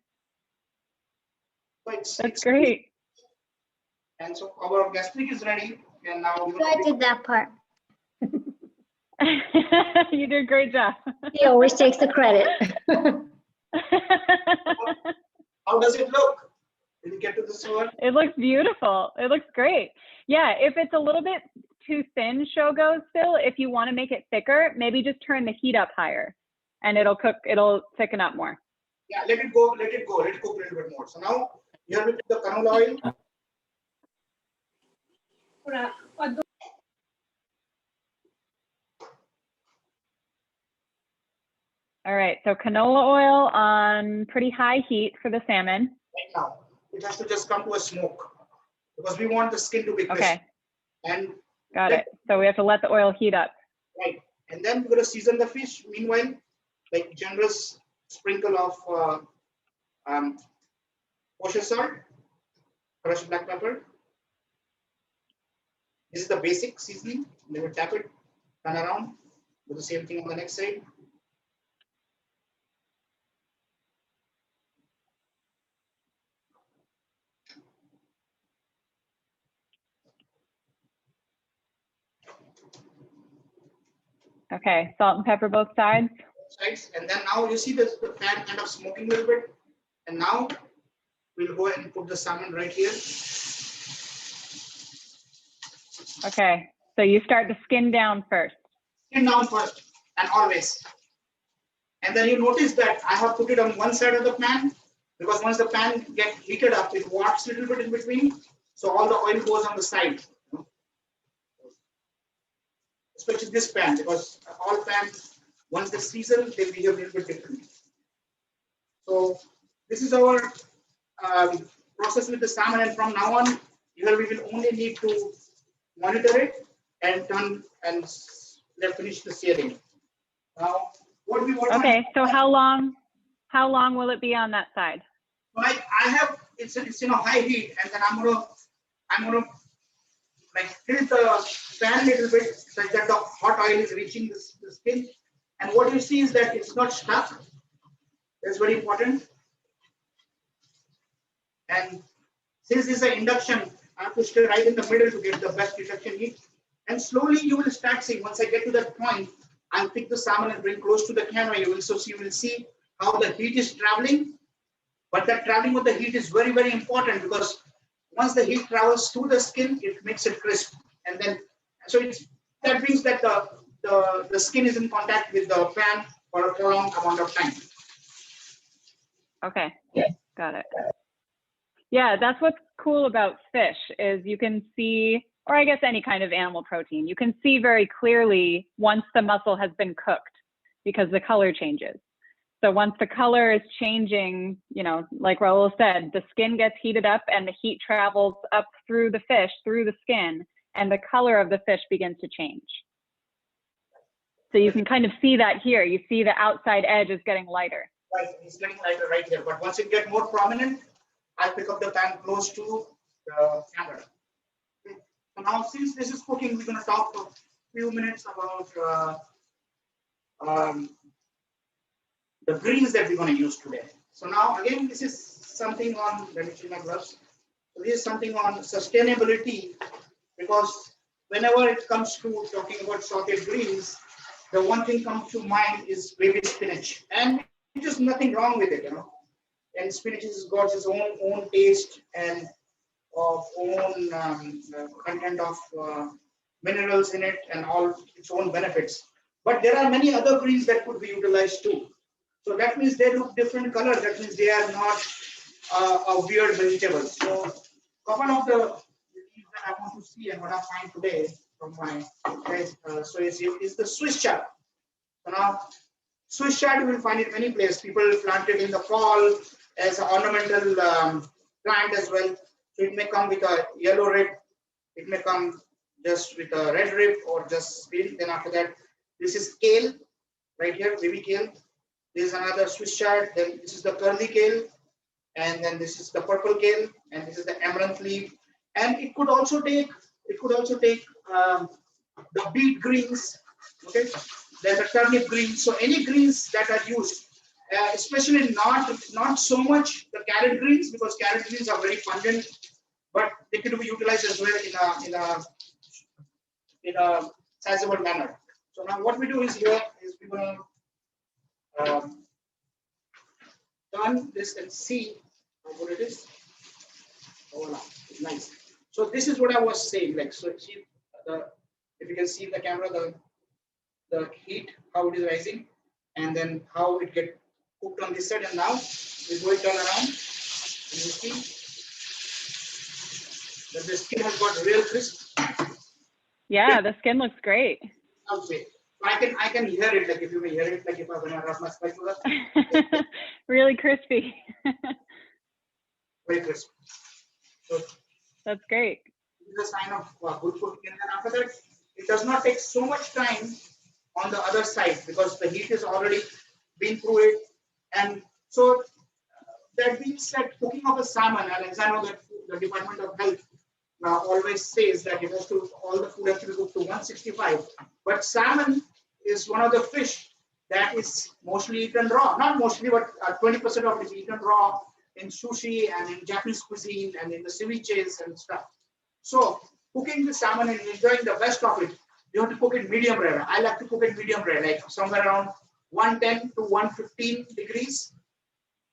That's great. And so our gastrique is ready. And now I did that part. You did a great job. He always takes the credit. How does it look? Did you get to this one? It looks beautiful. It looks great. Yeah, if it's a little bit too thin, Shogo, still, if you want to make it thicker, maybe just turn the heat up higher and it'll thicken up more. Yeah, let it go, let it cook a little bit more. So now here we put the canola oil. All right, so canola oil on pretty high heat for the salmon. Right now, it has to just come to a smoke because we want the skin to be crisp. Okay. And got it. So we have to let the oil heat up. Right. And then we're going to season the fish. Meanwhile, like generous sprinkle of kosher salt, crushed black pepper. This is the basic seasoning. Then we tap it, turn around, do the same thing on the next side. Okay, salt and pepper both sides. And then now you see the pan kind of smoking a little bit. And now we'll go ahead and put the salmon right here. Okay, so you start the skin down first. Skin down first, and always. And then you notice that I have put it on one side of the pan because once the pan gets heated up, it warps a little bit in between. So all the oil goes on the side. Especially this pan, because all pans, once they season, they behave a little bit differently. So this is our process with the salmon, and from now on, here we will only need to monitor it and turn and finish the searing. Now, what we want. Okay, so how long will it be on that side? I have it's in a high heat, and then I'm gonna like tilt the pan a little bit such that the hot oil is reaching the skin. And what you see is that it's not stuck. That's very important. And since this is an induction, I have to stay right in the middle to get the best induction heat. And slowly you will start seeing, once I get to that point, I'll pick the salmon and bring close to the camera. You will see how the heat is traveling. But that traveling with the heat is very, very important because once the heat travels through the skin, it makes it crisp. And then, so that means that the skin is in contact with the pan for a prolonged amount of time. Okay, got it. Yeah, that's what's cool about fish is you can see, or I guess any kind of animal protein, you can see very clearly once the muscle has been cooked because the color changes. So once the color is changing, you know, like Rahul said, the skin gets heated up and the heat travels up through the fish, through the skin, and the color of the fish begins to change. So you can kind of see that here. You see the outside edge is getting lighter. Right, it's getting lighter right here. But once it gets more prominent, I'll pick up the pan close to the camera. Okay. So now, since this is cooking, we're going to talk for a few minutes about the greens that we're going to use today. So now, again, this is something on, let me change my gloves. So this is something on sustainability, because whenever it comes to talking about sauteed greens, the one thing comes to mind is baby spinach, and there's just nothing wrong with it, you know. And spinach has got its own taste and of own content of minerals in it and all its own benefits. But there are many other greens that could be utilized too. So that means they look different color. That means they are not a weird vegetable. So a couple of the leaves that I want to see and what I find today from my so is the Swiss chard. So now Swiss chard, you will find it many places. People plant it in the fall as an ornamental plant as well. So it may come with a yellow rib. It may come just with a red rib or just green. Then after that, this is kale right here, baby kale. This is another Swiss chard. Then this is the curly kale, and then this is the purple kale, and this is the amaranth leaf. And it could also take the beet greens. Okay, there's a turnip green. So any greens that are used, especially not so much the carrot greens, because carrot greens are very pungent, but they can be utilized as well in a sizable manner. So now what we do is here is we're going to turn this and see how good it is. Voila, it's nice. So this is what I was saying. Like, so see if you can see in the camera the heat, how it is rising, and then how it get cooked on this side. And now we go and turn around, and you see that the skin has got real crisp. Yeah, the skin looks great. Okay. I can hear it, like if you may hear it, like if I when I rub my spatula. Really crispy. Very crisp. So that's great. This is a sign of good cooking. And then after that, it does not take so much time on the other side because the heat is already been through it. And so that being said, cooking of a salmon, Eliza, I know that the Department of Health always says that it has to, all the food has to be cooked to 165. But salmon is one of the fish that is mostly eaten raw. Not mostly, but 20% of it is eaten raw in sushi and in Japanese cuisine and in the ceviches and stuff. So cooking the salmon and enjoying the best of it, you have to cook it medium rare. I like to cook it medium rare, like somewhere around 110 to 115 degrees.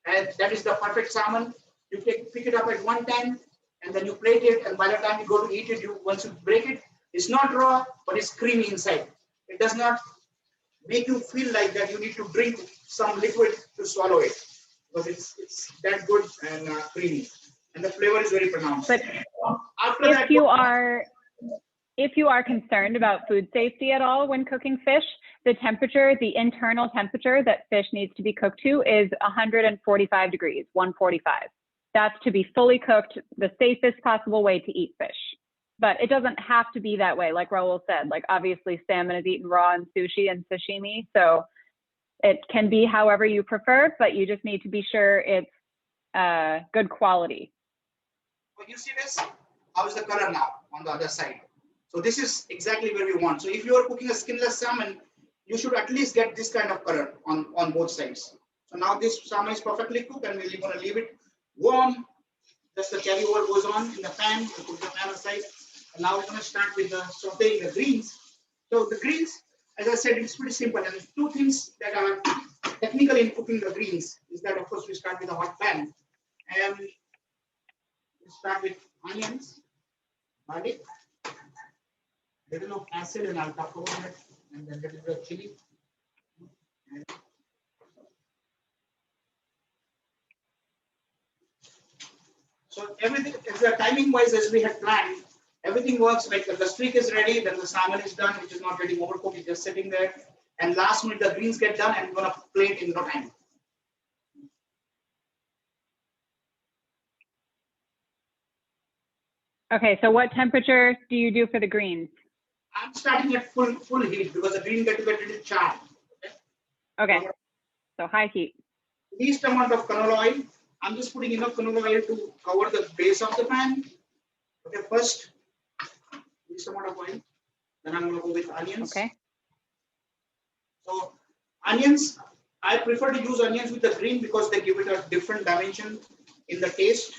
And that is the perfect salmon. You pick it up at 110 and then you plate it. And by the time you go to eat it, once you break it, it's not raw, but it's creamy inside. It does not make you feel like that you need to drink some liquid to swallow it. Because it's that good and creamy. And the flavor is very pronounced. But after if that, you are concerned about food safety at all when cooking fish, the temperature, the internal temperature that fish needs to be cooked to is 145 degrees, 145. That's to be fully cooked, the safest possible way to eat fish. But it doesn't have to be that way, like Rahul said. Like obviously salmon is eaten raw in sushi and sashimi, so it can be however you prefer, but you just need to be sure it's good quality. But you see this? How is the color now on the other side? So this is exactly where we want. So if you are cooking a skinless salmon, you should at least get this kind of color on both sides. So now this salmon is perfectly cooked and we're going to leave it warm. Just the cherry oil goes on in the pan. We put the pan aside. And now we're going to start with the sauteing the greens. So the greens, as I said, it's pretty simple. And there's two things that are technical in cooking the greens is that, of course, we start with a hot pan. And we start with onions, garlic, little of acid, and I'll talk about it, and then little bit of chili. So everything, timing wise, as we had planned, everything works. Like the gastrique is ready, then the salmon is done, which is not getting overcooked, it's just sitting there. And last minute the greens get done, and we're gonna plate in no time. Okay, so what temperature do you do for the greens? I'm starting at full heat because the green get a little charred. Okay, so high heat. Least amount of canola oil. I'm just putting enough canola oil to cover the base of the pan. Okay, first, least amount of oil. Then I'm going to go with onions. Okay. So onions, I prefer to use onions with the green because they give it a different dimension in the taste.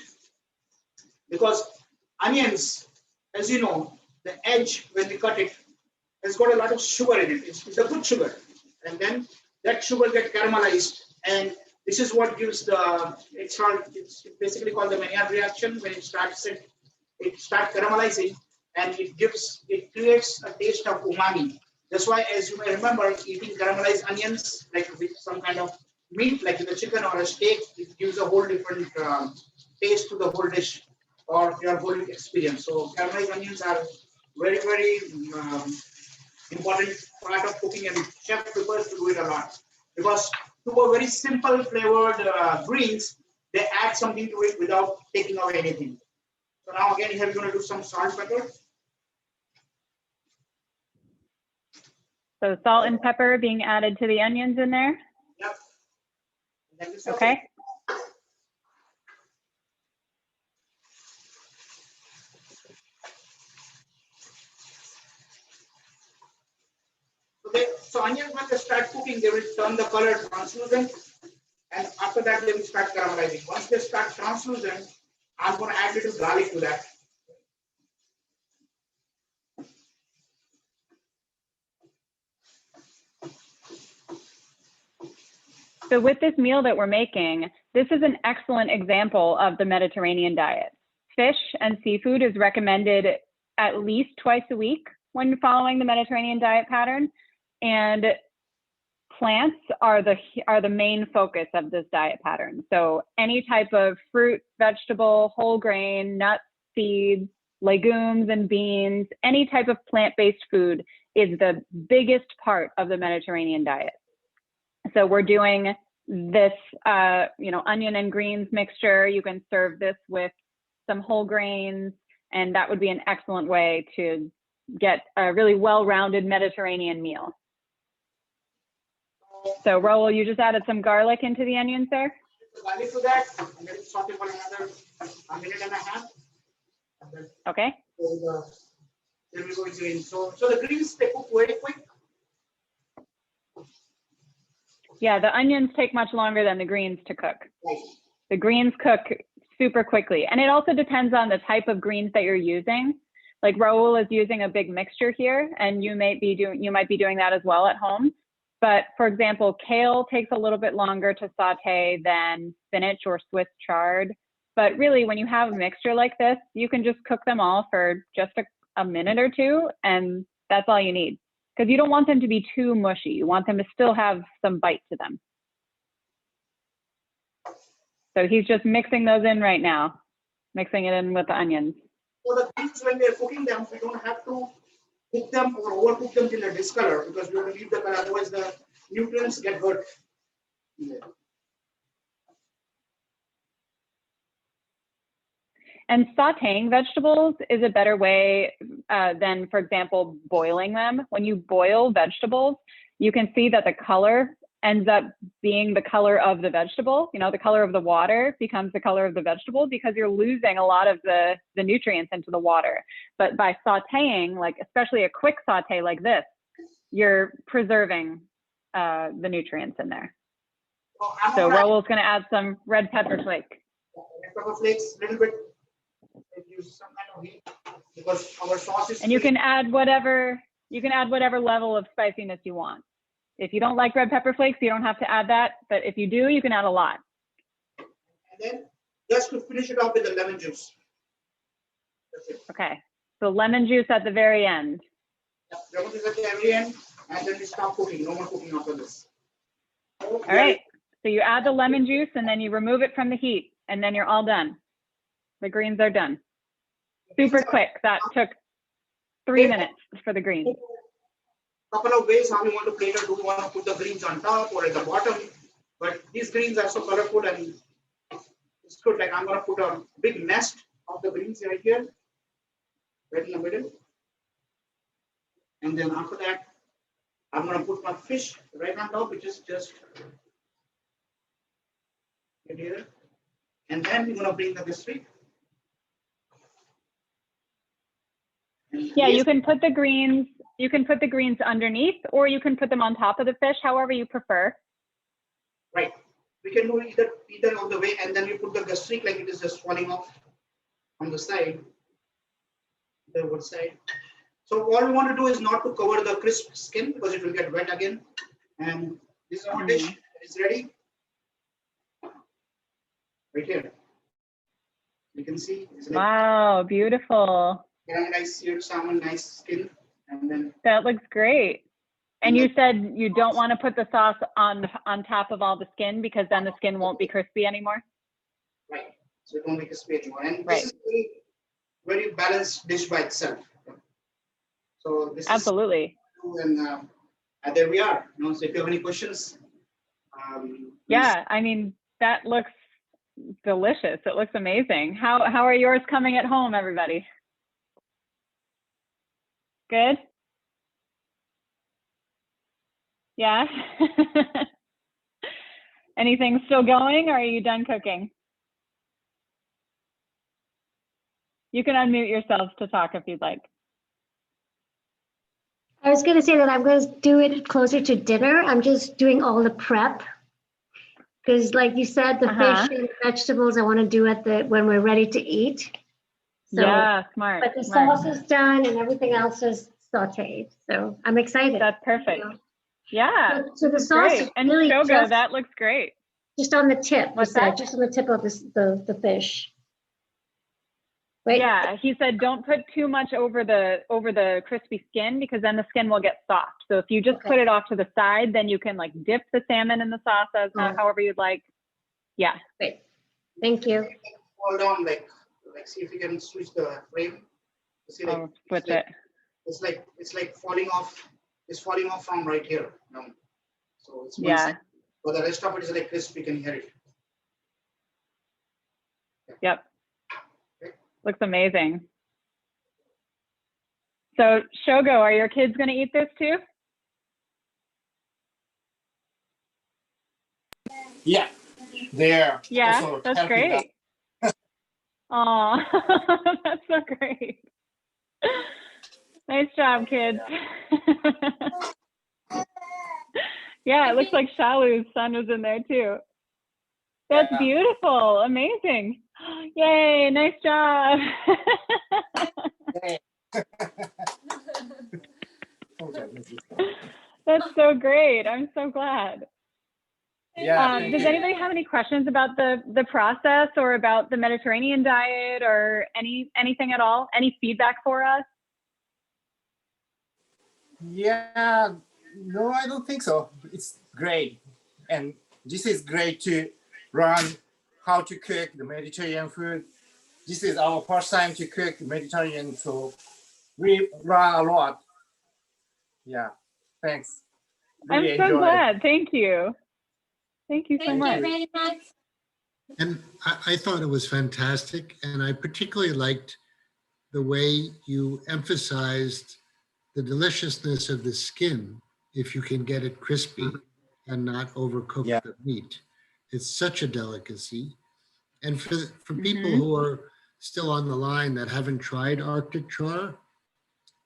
Because onions, as you know, the edge when we cut it has got a lot of sugar in it. It's a good sugar, and then that sugar gets caramelized, and this is what gives the it's basically called the Maillard reaction. When it starts caramelizing, and it creates a taste of umami. That's why, as you may remember, eating caramelized onions like with some kind of meat, like with a chicken or a steak, it gives a whole different taste to the whole dish or your whole experience. So caramelized onions are very, very important part of cooking, and chef prefers to do it a lot because to a very simple flavored greens, they add something to it without taking away anything. So now again, here we're going to do some salt, pepper. So salt and pepper being added to the onions in there? Yep. Okay. So onions, when they start cooking, they will turn the color translucent, and after that they will start caramelizing. Once they start translucent, I'm going to add little garlic to that. So with this meal that we're making, this is an excellent example of the Mediterranean diet. Fish and seafood is recommended at least twice a week when following the Mediterranean diet pattern. And plants are the main focus of this diet pattern. So any type of fruit, vegetable, whole grain, nuts, seeds, legumes and beans, any type of plant-based food is the biggest part of the Mediterranean diet. So we're doing this, onion and greens mixture. You can serve this with some whole grains, and that would be an excellent way to get a really well-rounded Mediterranean meal. So Rahul, you just added some garlic into the onions there? Garlic to that, and then saute for another 1.5 minutes. Okay. So then we go into green. So the greens, they cook very quick. Yeah, the onions take much longer than the greens to cook. Right. The greens cook super quickly. And it also depends on the type of greens that you're using. Like Rahul is using a big mixture here, and you might be doing that as well at home. But for example, kale takes a little bit longer to saute than spinach or Swiss chard. But really, when you have a mixture like this, you can just cook them all for just a minute or two, and that's all you need. Because you don't want them to be too mushy. You want them to still have some bite to them. So he's just mixing those in right now, mixing it in with the onions. So the greens, when we're cooking them, we don't have to cook them or overcook them till they discolor, because we want to leave the color, otherwise the nutrients get hurt. And sauteing vegetables is a better way than, for example, boiling them. When you boil vegetables, you can see that the color ends up being the color of the vegetable. The color of the water becomes the color of the vegetable because you're losing a lot of the nutrients into the water. But by sauteing, like especially a quick saute like this, you're preserving the nutrients in there. So Rahul's going to add some red pepper flake. Red pepper flakes, a little bit. Use some kind of heat because our sauce is. And you can add whatever level of spiciness you want. If you don't like red pepper flakes, you don't have to add that. But if you do, you can add a lot. And then just to finish it off with the lemon juice. That's it. Okay. So lemon juice at the very end. Lemon juice at the very end, and then we stop cooking. No more cooking after this. All right. So you add the lemon juice and then you remove it from the heat, and then you're all done. The greens are done. Super quick. That took 3 minutes for the greens. Couple of ways how we want to plate it. Do we want to put the greens on top or at the bottom? But these greens are so colorful and it's good. Like I'm going to put a big nest of the greens right here, right in the middle. And then after that, I'm going to put my fish right on top, which is just right here. And then we're going to bring the gastrique. Yeah, you can put the greens. You can put the greens underneath, or you can put them on top of the fish, however you prefer. Right. We can do either of the way, and then we put the gastrique like it is just falling off on the side, the wood side. So all we want to do is not to cover the crisp skin because it will get wet again. And this is our dish. It's ready. Right here. You can see. Wow, beautiful. Nice seared salmon, nice skin, and then that looks great. And you said you don't want to put the sauce on top of all the skin because then the skin won't be crispy anymore. Right. So it won't be crispy anymore. And this is a very balanced dish by itself. So this absolutely. And there we are. So if you have any questions. Yeah, I mean that looks delicious. It looks amazing. How are yours coming at home, everybody? Good? Yeah? Anything still going, or are you done cooking? You can unmute yourselves to talk if you'd like. I was going to say that I'm going to do it closer to dinner. I'm just doing all the prep. Because like you said, the fish and vegetables I want to do when we're ready to eat. So, yeah, smart. But the sauce is done and everything else is sauteed. So I'm excited. That's perfect. Yeah. So the sauce Great. is And really shogo, that looks great. just on the tip. What's you said, that? just on the tip of the fish. Right? Yeah, he said don't put too much over the crispy skin because then the skin will get soft. So if you just put it off to the side, then you can like dip the salmon in the sauce as however you'd like. Yeah. Great. Thank you. Hold on, like see if you can switch the frame. See, like, Switch it. It's like falling off. It's falling off from right here. So it's yeah. But the rest of it is like crisp. You can hear it. Yep. Okay. Looks amazing. So Shogo, are your kids going to eat this too? Yeah, they're also that's great. Oh, that's so great. Nice job, kids. Yeah, it looks like Shalu's son was in there too. That's beautiful. Amazing. Yay, nice job. That's so great. I'm so glad. Yeah. Does anybody have any questions about the process or about the Mediterranean diet or anything at all? Any feedback for us? Yeah, no, I don't think so. It's great. And this is great to learn how to cook the Mediterranean food. This is our first time to cook Mediterranean, so we learn a lot. Yeah, thanks. Really I'm so glad. It. Thank you. Thank you so much. Very much. And I thought it was fantastic. And I particularly liked the way you emphasized the deliciousness of the skin if you can get it crispy and not overcook the meat. It's such a delicacy. And for people who are still on the line that haven't tried Arctic char,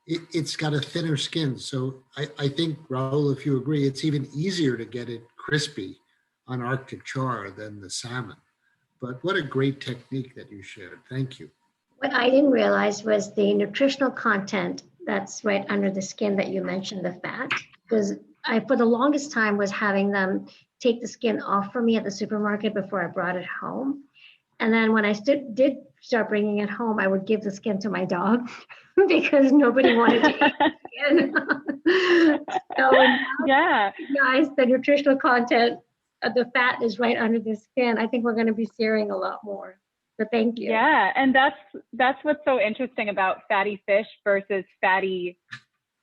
it's got a thinner skin. So I think, Rahul, if you agree, it's even easier to get it crispy on Arctic char than the salmon. But what a great technique that you shared. Thank you. What I didn't realize was the nutritional content that's right under the skin that you mentioned, the fat, because I, for the longest time, was having them take the skin off for me at the supermarket before I brought it home. And then when I did start bringing it home, I would give the skin to my dog because nobody wanted to eat the skin. So yeah, guys, the nutritional content of the fat is right under the skin. I think we're going to be searing a lot more. So thank you. Yeah, and that's what's so interesting about fatty fish versus fatty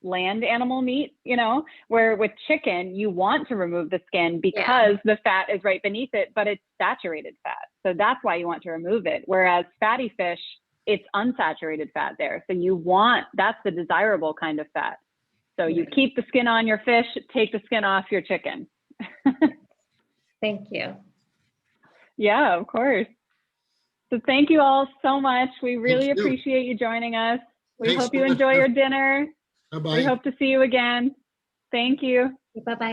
land animal meat, you know, where with chicken, you want to remove the skin because the fat is right beneath it, but it's saturated fat. So that's why you want to remove it. Whereas fatty fish, it's unsaturated fat there. So that's the desirable kind of fat. So you keep the skin on your fish, take the skin off your chicken. Thank you. Yeah, of course. So thank you all so much. We really appreciate you joining us. We hope you enjoy your dinner. Bye-bye. We hope to see you again. Thank you. Bye-bye.